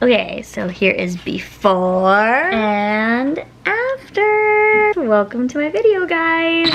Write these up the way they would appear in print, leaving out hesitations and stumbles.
Okay, so here is before and after. Welcome to my video, guys.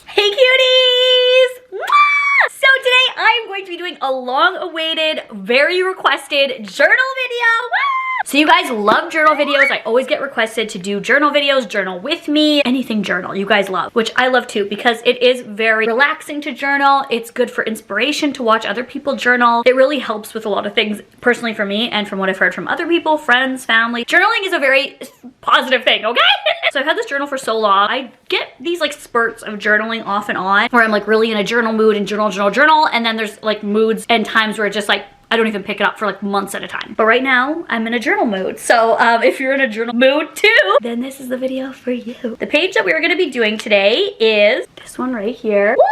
Hey cuties! Mwah! So today I'm going to be doing a long-awaited, very requested journal video. Woo! So you guys love journal videos. I always get requested to do journal videos, journal with me, anything journal you guys love, which I love too because it is very relaxing to journal. It's good for inspiration to watch other people journal. It really helps with a lot of things personally for me and from what I've heard from other people, friends, family. Journaling is a very positive thing, okay? So I've had this journal for so long. I get these like spurts of journaling off and on where I'm like really in a journal mood and journal. And then there's like moods and times where it's just like, I don't even pick it up for like months at a time. But right now, I'm in a journal mood. So if you're in a journal mood too, then this is the video for you. The page that we're gonna be doing today is this one right here. Woo!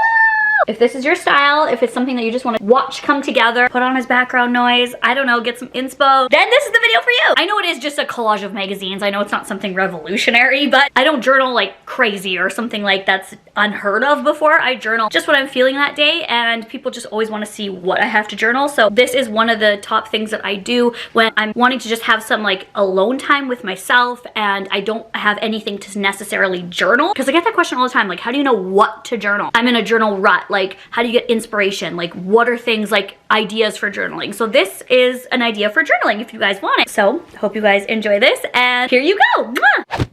If this is your style, if it's something that you just want to watch come together, put on as background noise, I don't know, get some inspo, then this is the video for you. I know it is just a collage of magazines. I know it's not something revolutionary, but I don't journal like crazy or something like that's unheard of before. I journal just what I'm feeling that day, and people just always want to see what I have to journal. So this is one of the top things that I do when I'm wanting to just have some like alone time with myself and I don't have anything to necessarily journal. Because I get that question all the time, like how do you know what to journal? I'm in a journal rut. Like, how do you get inspiration? Like, what are things like ideas for journaling? So this is an idea for journaling if you guys want it. So hope you guys enjoy this, and here you go. Mwah!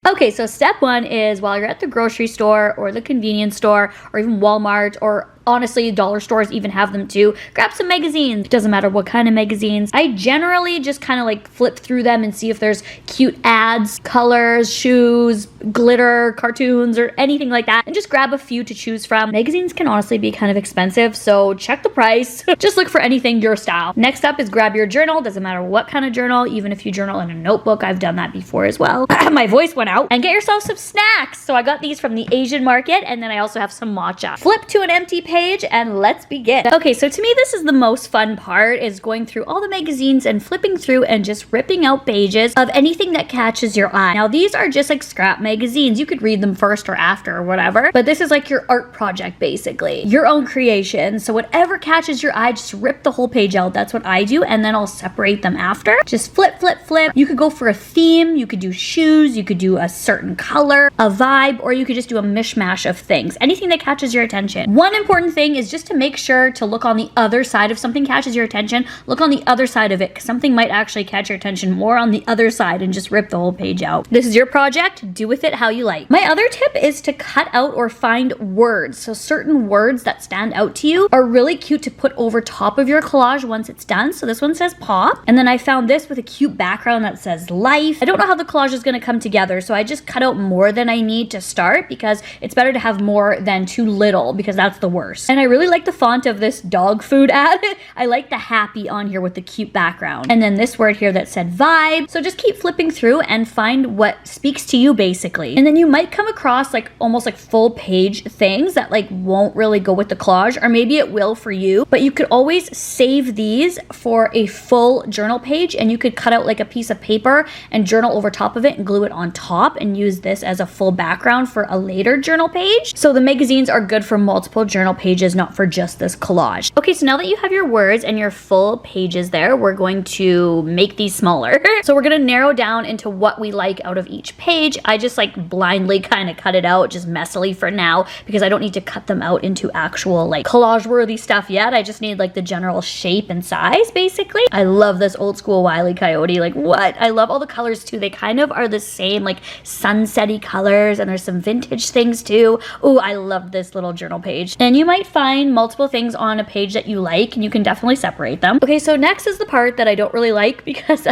Okay, so step one is while you're at the grocery store or the convenience store or even Walmart, or honestly, dollar stores even have them too, grab some magazines. It doesn't matter what kind of magazines. I generally just kind of like flip through them and see if there's cute ads, colors, shoes, glitter, cartoons, or anything like that, and just grab a few to choose from. Magazines can honestly be kind of expensive, so check the price. Just look for anything your style. Next up is grab your journal. Doesn't matter what kind of journal, even if you journal in a notebook. I've done that before as well. My voice went out. And get yourself some snacks. So I got these from the Asian market, and then I also have some matcha. Flip to an empty page and let's begin. Okay, so to me this is the most fun part, is going through all the magazines and flipping through and just ripping out pages of anything that catches your eye. Now these are just like scrap magazines. You could read them first or after or whatever, but this is like your art project basically, your own creation. So whatever catches your eye, just rip the whole page out. That's what I do, and then I'll separate them after. Just flip, flip, flip. You could go for a theme, you could do shoes, you could do a certain color, a vibe, or you could just do a mishmash of things. Anything that catches your attention. One important thing is just to make sure to look on the other side. If something catches your attention, look on the other side of it, because something might actually catch your attention more on the other side, and just rip the whole page out. This is your project. Do with it how you like. My other tip is to cut out or find words. So certain words that stand out to you are really cute to put over top of your collage once it's done. So this one says pop, and then I found this with a cute background that says life. I don't know how the collage is going to come together, so I just cut out more than I need to start, because it's better to have more than too little, because that's the worst. And I really like the font of this dog food ad. I like the happy on here with the cute background. And then this word here that said vibe. So just keep flipping through and find what speaks to you basically. And then you might come across like almost like full page things that like won't really go with the collage, or maybe it will for you, but you could always save these for a full journal page, and you could cut out like a piece of paper and journal over top of it and glue it on top and use this as a full background for a later journal page. So the magazines are good for multiple journal pages, not for just this collage. Okay, so now that you have your words and your full pages there, we're going to make these smaller. So we're gonna narrow down into what we like out of each page. I just like blindly kind of cut it out, just messily for now, because I don't need to cut them out into actual like collage worthy stuff yet. I just need like the general shape and size basically. I love this old school Wile E. Coyote, like what? I love all the colors too. They kind of are the same like sunsetty colors, and there's some vintage things too. Oh, I love this little journal page. And you might find multiple things on a page that you like, and you can definitely separate them. Okay, so next is the part that I don't really like, because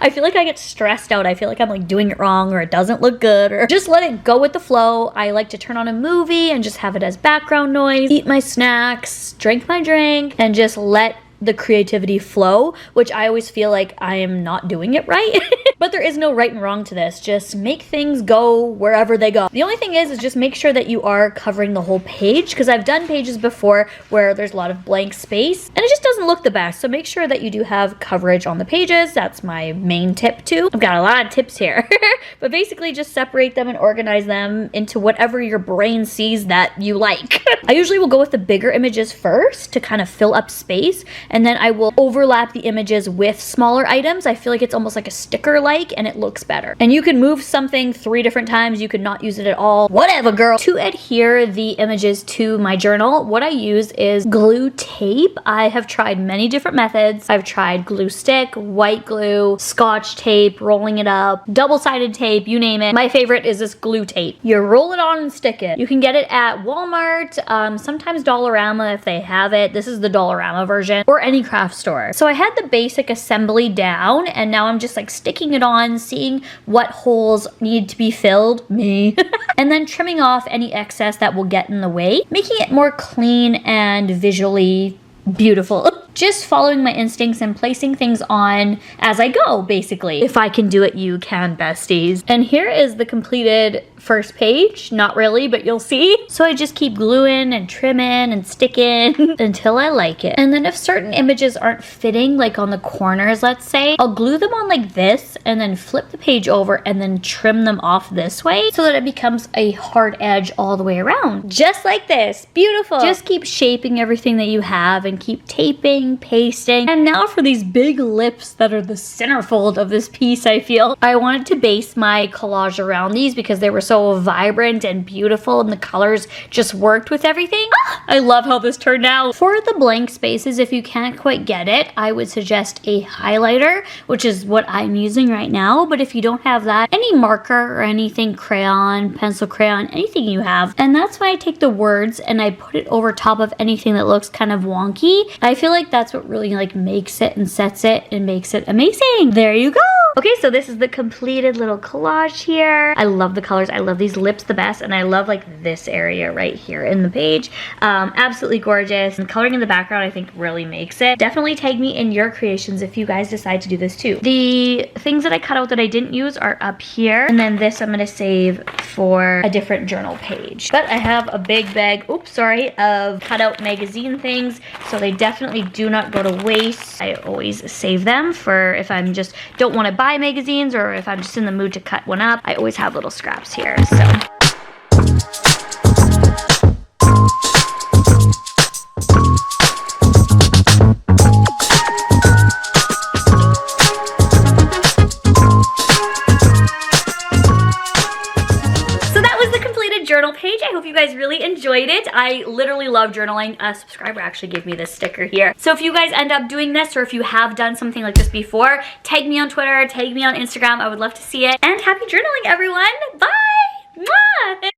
I feel like I get stressed out. I feel like I'm like doing it wrong, or it doesn't look good, or just let it go with the flow. I like to turn on a movie and just have it as background noise, eat my snacks, drink my drink, and just let the creativity flow, which I always feel like I am not doing it right. But there is no right and wrong to this. Just make things go wherever they go. The only thing is just make sure that you are covering the whole page, because I've done pages before where there's a lot of blank space and it just doesn't look the best. So make sure that you do have coverage on the pages. That's my main tip too. I've got a lot of tips here. But basically just separate them and organize them into whatever your brain sees that you like. I usually will go with the bigger images first to kind of fill up space, and then I will overlap the images with smaller items. I feel like it's almost like a sticker like, and it looks better. And you can move something 3 different times. You could not use it at all. Whatever, girl. To adhere the images to my journal, what I use is glue tape. I have tried many different methods. I've tried glue stick, white glue, scotch tape, rolling it up, double-sided tape, you name it. My favorite is this glue tape. You roll it on and stick it. You can get it at Walmart, sometimes Dollarama if they have it. This is the Dollarama version, or any craft store. So I had the basic assembly down, and now I'm just like sticking it on, seeing what holes need to be filled, me, and then trimming off any excess that will get in the way, making it more clean and visually beautiful. Just following my instincts and placing things on as I go, basically. If I can do it, you can, besties. And here is the completed first page. Not really, but you'll see. So I just keep gluing and trimming and sticking until I like it. And then if certain images aren't fitting, like on the corners, let's say, I'll glue them on like this and then flip the page over and then trim them off this way so that it becomes a hard edge all the way around. Just like this. Beautiful. Just keep shaping everything that you have and keep taping, pasting. And now for these big lips that are the centerfold of this piece, I feel. I wanted to base my collage around these because they were so vibrant and beautiful and the colors just worked with everything. I love how this turned out. For the blank spaces, if you can't quite get it, I would suggest a highlighter, which is what I'm using right now. But if you don't have that, any marker or anything, crayon, pencil crayon, anything you have. And that's why I take the words and I put it over top of anything that looks kind of wonky. I feel like that's what really like makes it and sets it and makes it amazing. There you go. Okay, so this is the completed little collage here. I love the colors. I love these lips the best, and I love like this area right here in the page. Absolutely gorgeous. And coloring in the background I think really makes it. Definitely tag me in your creations if you guys decide to do this too. The things that I cut out that I didn't use are up here, and then this I'm gonna save for a different journal page. But I have a big bag, oops, sorry, of cut out magazine things, so they definitely do not go to waste. I always save them for if I'm just don't want to buy magazines, or if I'm just in the mood to cut one up. I always have little scraps here, so. Journal page. I hope you guys really enjoyed it. I literally love journaling. A subscriber actually gave me this sticker here. So if you guys end up doing this, or if you have done something like this before, tag me on Twitter, tag me on Instagram. I would love to see it. And happy journaling, everyone. Bye. Mwah!